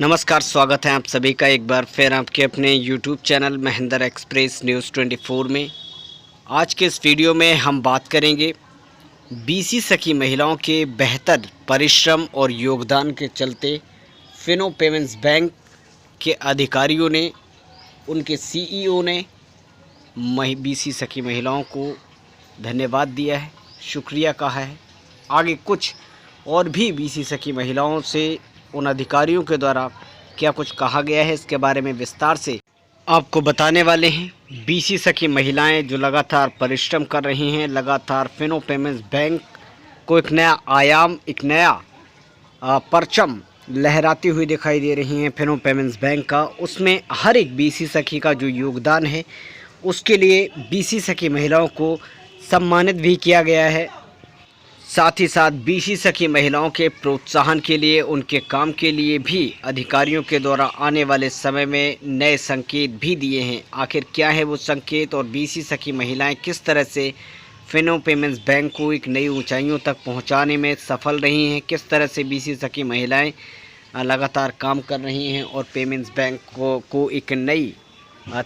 नमस्कार, स्वागत है आप सभी का एक बार फिर आपके अपने YouTube channel Mahendra express news 24 में। आज के इस वीडियो में हम बात करेंगे बीसी सखी महिलाओं के बेहतर परिश्रम और योगदान के चलते फिनो पेमेंट्स बैंक के अधिकारियों ने, उनके CEO ने बीसी सखी महिलाओं को धन्यवाद दिया है, शुक्रिया कहा है। आगे कुछ और भी बीसी सखी महिलाओं से उन अधिकारियों के द्वारा क्या कुछ कहा गया है, इसके बारे में विस्तार से आपको बताने वाले हैं। बीसी सखी महिलाएं जो लगातार परिश्रम कर रही हैं, लगातार फिनो पेमेंट्स बैंक को एक नया आयाम, एक नया परचम लहराती हुई दिखाई दे रही हैं फिनो पेमेंट्स बैंक का। उसमें हर एक बीसी सखी का जो योगदान है, उसके लिए बीसी सखी महिलाओं को सम्मानित भी किया गया है। साथ ही साथ बीसी सखी महिलाओं के प्रोत्साहन के लिए, उनके काम के लिए भी अधिकारियों के द्वारा आने वाले समय में नए संकेत भी दिए हैं। आखिर क्या है वो संकेत और बीसी सखी महिलाएं किस तरह से फिनो पेमेंट्स बैंक को एक नई ऊंचाइयों तक पहुंचाने में सफल रही हैं, किस तरह से बीसी सखी महिलाएं लगातार काम कर रही हैं और पेमेंट्स बैंक को एक नई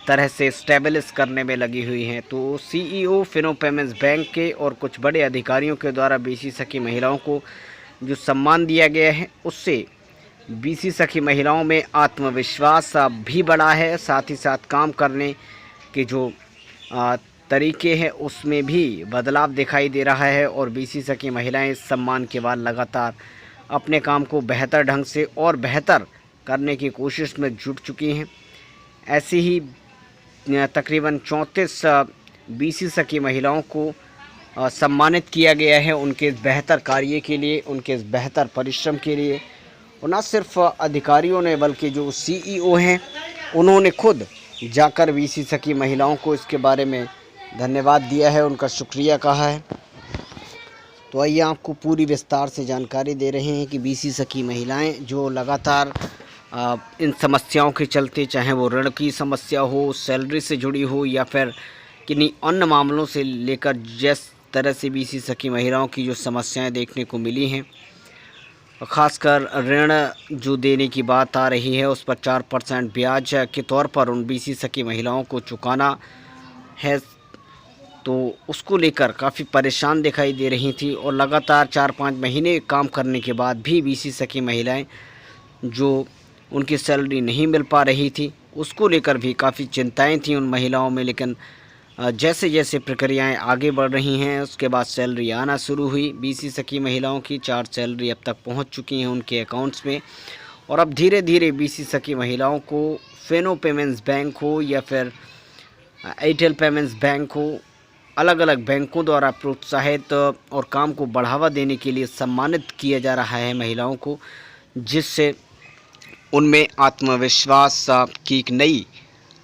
तरह से स्टेबलिश करने में लगी हुई हैं। तो CEO फिनो पेमेंट्स बैंक के और कुछ बड़े अधिकारियों के द्वारा बीसी सखी महिलाओं को जो सम्मान दिया गया है, उससे बीसी सखी महिलाओं में आत्मविश्वास भी बढ़ा है। साथ ही साथ काम करने के जो तरीके हैं उसमें भी बदलाव दिखाई दे रहा है और बीसी सखी महिलाएं इस सम्मान के बाद लगातार अपने काम को बेहतर ढंग से और बेहतर करने की कोशिश में जुट चुकी हैं। ऐसे ही तकरीबन 34 बीसी सखी महिलाओं को सम्मानित किया गया है उनके इस बेहतर कार्य के लिए, उनके इस बेहतर परिश्रम के लिए। और न सिर्फ अधिकारियों ने बल्कि जो CEO हैं उन्होंने खुद जाकर बीसी सखी महिलाओं को इसके बारे में धन्यवाद दिया है, उनका शुक्रिया कहा है। तो आइए आपको पूरी विस्तार से जानकारी दे रहे हैं कि बीसी सखी महिलाएं जो लगातार इन समस्याओं के चलते, चाहे वो ऋण की समस्या हो, सैलरी से जुड़ी हो या फिर किन्हीं अन्य मामलों से लेकर, जिस तरह से बीसी सखी महिलाओं की जो समस्याएं देखने को मिली हैं, ख़ासकर ऋण जो देने की बात आ रही है उस पर 4% ब्याज के तौर पर उन बीसी सखी महिलाओं को चुकाना है, तो उसको लेकर काफ़ी परेशान दिखाई दे रही थी। और लगातार 4-5 महीने काम करने के बाद भी बीसी सखी महिलाएं जो उनकी सैलरी नहीं मिल पा रही थी, उसको लेकर भी काफ़ी चिंताएं थी उन महिलाओं में। लेकिन जैसे जैसे प्रक्रियाएं आगे बढ़ रही हैं, उसके बाद सैलरी आना शुरू हुई। बीसी सखी महिलाओं की 4 सैलरी अब तक पहुंच चुकी हैं उनके अकाउंट्स में। और अब धीरे धीरे बीसी सखी महिलाओं को फिनो पेमेंट्स बैंक हो या फिर एयरटेल पेमेंट्स बैंक हो, अलग अलग बैंकों द्वारा प्रोत्साहित और काम को बढ़ावा देने के लिए सम्मानित किया जा रहा है महिलाओं को, जिससे उनमें आत्मविश्वास की एक नई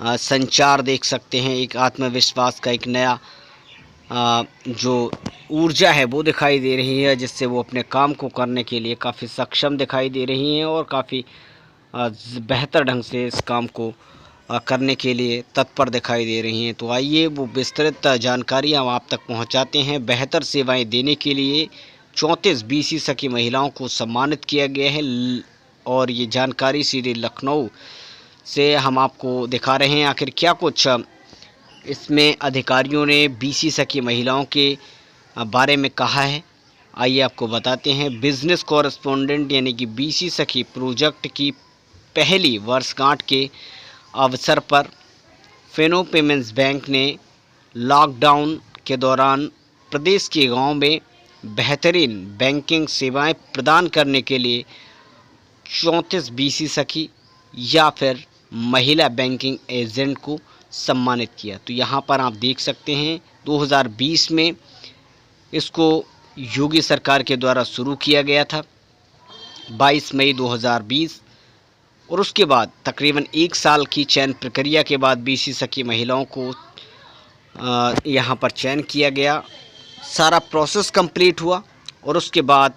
संचार देख सकते हैं। एक आत्मविश्वास का एक नया जो ऊर्जा है वो दिखाई दे रही है, जिससे वो अपने काम को करने के लिए काफ़ी सक्षम दिखाई दे रही हैं और काफ़ी बेहतर ढंग से इस काम को करने के लिए तत्पर दिखाई दे रही हैं। तो आइए वो विस्तृत जानकारी हम आप तक पहुंचाते हैं। बेहतर सेवाएं देने के लिए 34 बीसी सखी महिलाओं को सम्मानित किया गया है और ये जानकारी सीधे लखनऊ से हम आपको दिखा रहे हैं। आखिर क्या कुछ इसमें अधिकारियों ने बीसी सखी महिलाओं के बारे में कहा है, आइए आपको बताते हैं। बिजनेस कॉरेस्पोंडेंट यानी कि बीसी सखी प्रोजेक्ट की पहली वर्षगांठ के अवसर पर फिनो पेमेंट्स बैंक ने लॉकडाउन के दौरान प्रदेश के गांव में बेहतरीन बैंकिंग सेवाएं प्रदान करने के लिए 34 बीसी सखी या फिर महिला बैंकिंग एजेंट को सम्मानित किया। तो यहाँ पर आप देख सकते हैं 2020 में इसको योगी सरकार के द्वारा शुरू किया गया था, 22 मई 2020। और उसके बाद तकरीबन 1 साल की चयन प्रक्रिया के बाद बीसी सखी महिलाओं को यहाँ पर चयन किया गया। सारा प्रोसेस कंप्लीट हुआ और उसके बाद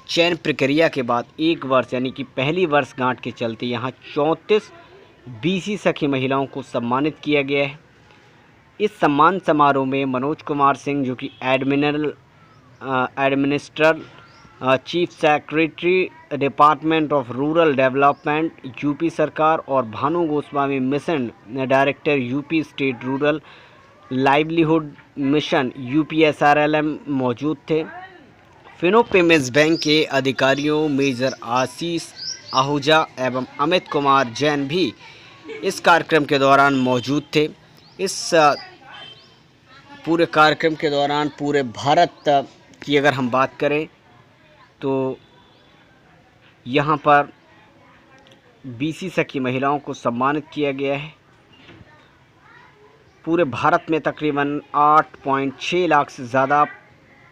चयन प्रक्रिया के बाद 1 वर्ष यानी कि पहली वर्षगांठ के चलते यहाँ 34 बीसी सखी महिलाओं को सम्मानित किया गया है। इस सम्मान समारोह में मनोज कुमार सिंह जो कि administrator chief secretary department of rural development UP सरकार और Bhanu Goswami mission director UP state rural livelihood mission UPSRLM मौजूद थे। फिनो पेमेंट्स बैंक के अधिकारियों मेजर आशीष आहूजा एवं अमित कुमार जैन भी इस कार्यक्रम के दौरान मौजूद थे। इस पूरे कार्यक्रम के दौरान पूरे भारत की अगर हम बात करें तो यहाँ पर बीसी सखी महिलाओं को सम्मानित किया गया है। पूरे भारत में तकरीबन 8.6 लाख से ज़्यादा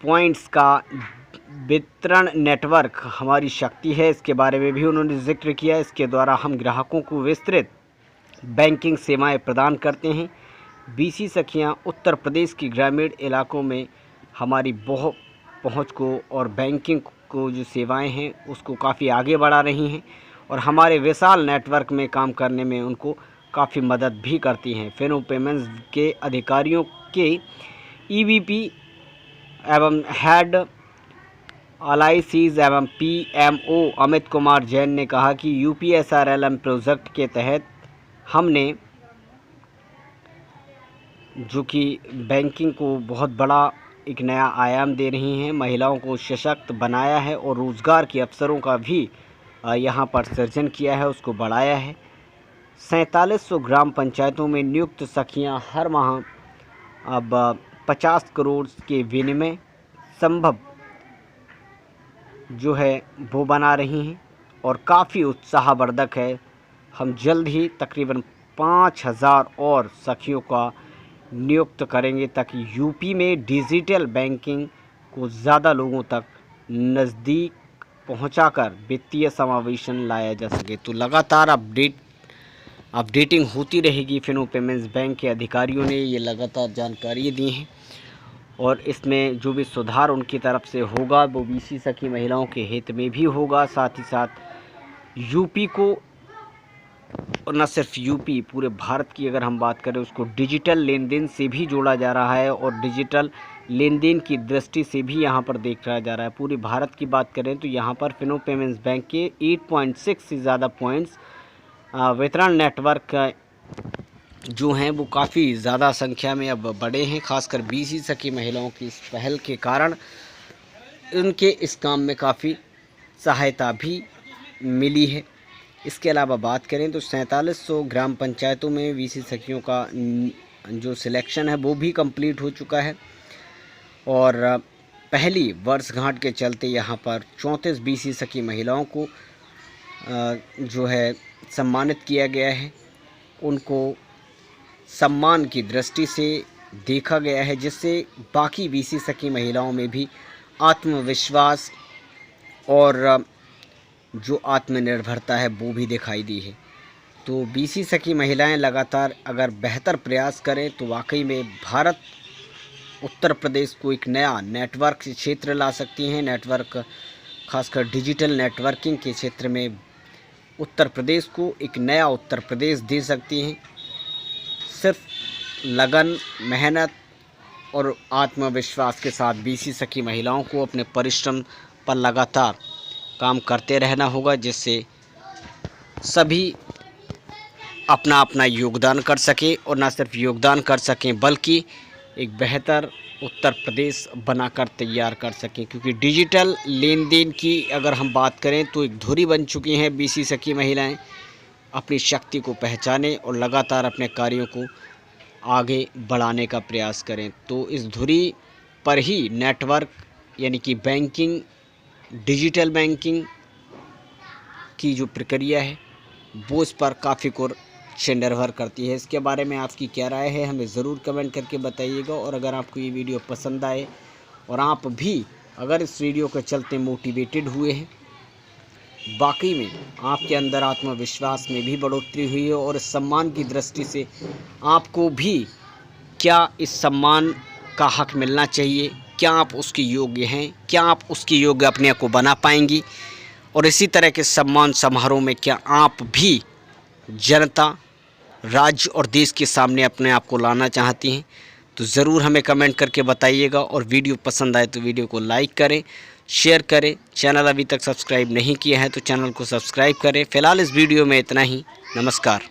पॉइंट्स का वितरण नेटवर्क हमारी शक्ति है। इसके बारे में भी उन्होंने जिक्र किया। इसके द्वारा हम ग्राहकों को विस्तृत बैंकिंग सेवाएं प्रदान करते हैं। बीसी सखियां उत्तर प्रदेश की ग्रामीण इलाकों में हमारी बहुत पहुंच को और बैंकिंग को जो सेवाएं हैं उसको काफ़ी आगे बढ़ा रही हैं और हमारे विशाल नेटवर्क में काम करने में उनको काफ़ी मदद भी करती हैं। फिनो पेमेंट्स के अधिकारियों के ईवीपी एवं हेड एलआईसीज एवं पीएमओ अमित कुमार जैन ने कहा कि यूपीएसआरएलएम प्रोजेक्ट के तहत हमने जो कि बैंकिंग को बहुत बड़ा एक नया आयाम दे रही हैं, महिलाओं को सशक्त बनाया है और रोज़गार के अवसरों का भी यहाँ पर सृजन किया है, उसको बढ़ाया है। 4700 ग्राम पंचायतों में नियुक्त सखियाँ हर माह अब 50 करोड़ के विनिमय संभव जो है वो बना रही हैं और काफ़ी उत्साहवर्धक है। हम जल्द ही तकरीबन 5000 और सखियों का नियुक्त करेंगे ताकि यूपी में डिजिटल बैंकिंग को ज़्यादा लोगों तक नज़दीक पहुंचाकर वित्तीय समावेशन लाया जा सके। तो लगातार अपडेटिंग होती रहेगी। फिनो पेमेंट्स बैंक के अधिकारियों ने ये लगातार जानकारी दी हैं और इसमें जो भी सुधार उनकी तरफ से होगा वो बीसी सखी महिलाओं के हित में भी होगा। साथ ही साथ यूपी को और न सिर्फ यूपी पूरे भारत की अगर हम बात करें उसको डिजिटल लेन देन से भी जोड़ा जा रहा है और डिजिटल लेन देन की दृष्टि से भी यहाँ पर देखा जा रहा है। पूरे भारत की बात करें तो यहाँ पर फिनो पेमेंट्स बैंक के 8.6 से ज़्यादा पॉइंट्स वितरण नेटवर्क जो हैं वो काफ़ी ज़्यादा संख्या में अब बड़े हैं। खासकर बीसी सखी महिलाओं की इस पहल के कारण उनके इस काम में काफ़ी सहायता भी मिली है। इसके अलावा बात करें तो 4700 ग्राम पंचायतों में बीसी सखियों का जो सिलेक्शन है वो भी कंप्लीट हो चुका है और पहली वर्षगांठ के चलते यहाँ पर 34 बीसी सखी महिलाओं को जो है सम्मानित किया गया है। उनको सम्मान की दृष्टि से देखा गया है जिससे बाकी बीसी सखी महिलाओं में भी आत्मविश्वास और जो आत्मनिर्भरता है वो भी दिखाई दी है। तो बीसी सखी महिलाएं लगातार अगर बेहतर प्रयास करें तो वाकई में भारत उत्तर प्रदेश को एक नया नेटवर्क क्षेत्र ला सकती हैं। नेटवर्क खासकर डिजिटल नेटवर्किंग के क्षेत्र में उत्तर प्रदेश को एक नया उत्तर प्रदेश दे सकती हैं। सिर्फ लगन, मेहनत और आत्मविश्वास के साथ बीसी सखी महिलाओं को अपने परिश्रम पर लगातार काम करते रहना होगा जिससे सभी अपना अपना योगदान कर सकें और न सिर्फ योगदान कर सकें बल्कि एक बेहतर उत्तर प्रदेश बनाकर तैयार कर सकें। क्योंकि डिजिटल लेन देन की अगर हम बात करें तो एक धुरी बन चुकी हैं बीसी सखी महिलाएं। अपनी शक्ति को पहचानें और लगातार अपने कार्यों को आगे बढ़ाने का प्रयास करें। तो इस धुरी पर ही नेटवर्क यानी कि बैंकिंग, डिजिटल बैंकिंग की जो प्रक्रिया है वो इस पर काफ़ी कुछ निर्भर करती है। इसके बारे में आपकी क्या राय है हमें ज़रूर कमेंट करके बताइएगा। और अगर आपको ये वीडियो पसंद आए और आप भी अगर इस वीडियो के चलते मोटिवेटेड हुए हैं, वाकई में आपके अंदर आत्मविश्वास में भी बढ़ोतरी हुई है और इस सम्मान की दृष्टि से आपको भी क्या इस सम्मान का हक मिलना चाहिए, क्या आप उसके योग्य हैं, क्या आप उसके योग्य अपने आप को बना पाएंगी और इसी तरह के सम्मान समारोह में क्या आप भी जनता, राज्य और देश के सामने अपने आप को लाना चाहती हैं, तो ज़रूर हमें कमेंट करके बताइएगा। और वीडियो पसंद आए तो वीडियो को लाइक करें, शेयर करें। चैनल अभी तक सब्सक्राइब नहीं किया है तो चैनल को सब्सक्राइब करें। फ़िलहाल इस वीडियो में इतना ही। नमस्कार।